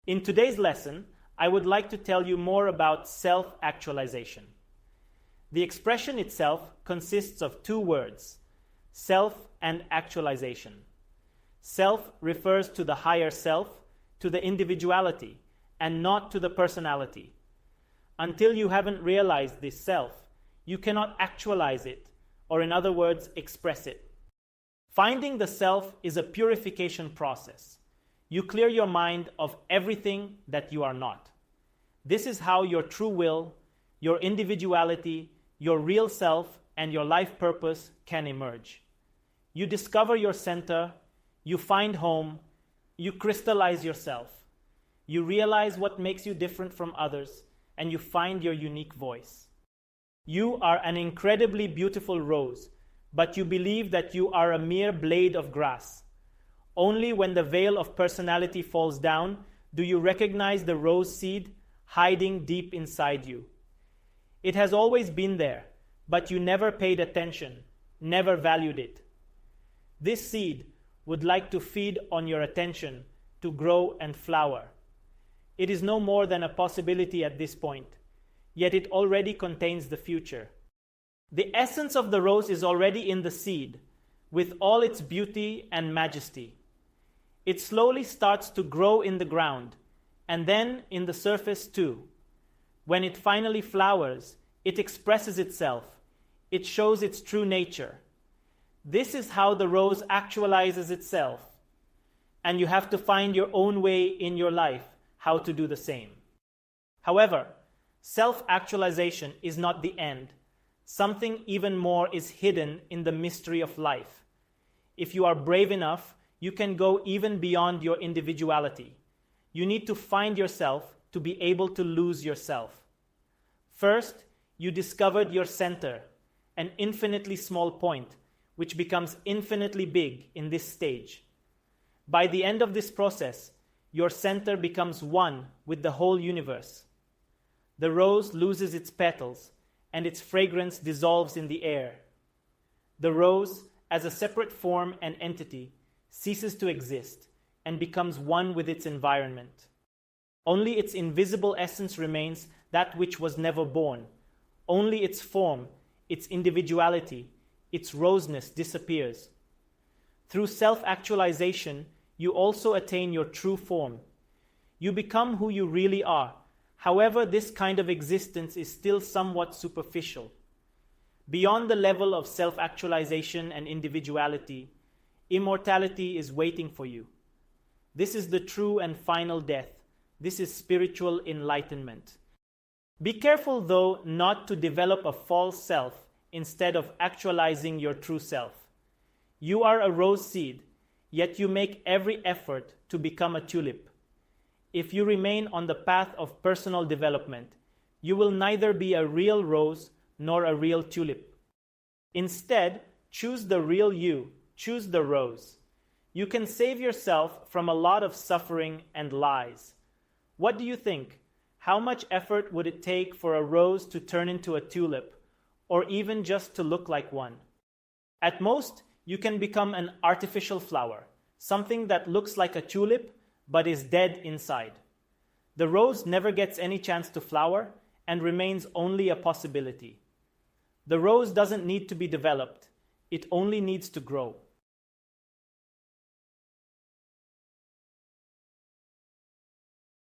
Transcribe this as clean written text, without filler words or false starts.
In today's lesson, I would like to tell you more about self-actualization. The expression itself consists of two words, self and actualization. Self refers to the higher self, to the individuality, and not to the personality. Until you haven't realized this self, you cannot actualize it, or in other words, express it. Finding the self is a purification process. You clear your mind of everything that you are not. This is how your true will, your individuality, your real self, and your life purpose can emerge. You discover your center, you find home, you crystallize yourself. You realize what makes you different from others, and you find your unique voice. You are an incredibly beautiful rose, but you believe that you are a mere blade of grass. Only when the veil of personality falls down do you recognize the rose seed hiding deep inside you. It has always been there, but you never paid attention, never valued it. This seed would like to feed on your attention, to grow and flower. It is no more than a possibility at this point, yet it already contains the future. The essence of the rose is already in the seed, with all its beauty and majesty. It slowly starts to grow in the ground, and then in the surface too. When it finally flowers, it expresses itself. It shows its true nature. This is how the rose actualizes itself. And you have to find your own way in your life how to do the same. However, self-actualization is not the end. Something even more is hidden in the mystery of life. If you are brave enough, you can go even beyond your individuality. You need to find yourself to be able to lose yourself. First, you discovered your center, an infinitely small point, which becomes infinitely big in this stage. By the end of this process, your center becomes one with the whole universe. The rose loses its petals, and its fragrance dissolves in the air. The rose, as a separate form and entity, ceases to exist and becomes one with its environment. Only its invisible essence remains, that which was never born. Only its form, its individuality, its roseness disappears. Through self-actualization, you also attain your true form. You become who you really are. However, this kind of existence is still somewhat superficial. Beyond the level of self-actualization and individuality, immortality is waiting for you. This is the true and final death. This is spiritual enlightenment. Be careful, though, not to develop a false self instead of actualizing your true self. You are a rose seed, yet you make every effort to become a tulip. If you remain on the path of personal development, you will neither be a real rose nor a real tulip. Instead, choose the real you, choose the rose. You can save yourself from a lot of suffering and lies. What do you think? How much effort would it take for a rose to turn into a tulip, or even just to look like one? At most, you can become an artificial flower, something that looks like a tulip but is dead inside. The rose never gets any chance to flower and remains only a possibility. The rose doesn't need to be developed, it only needs to grow.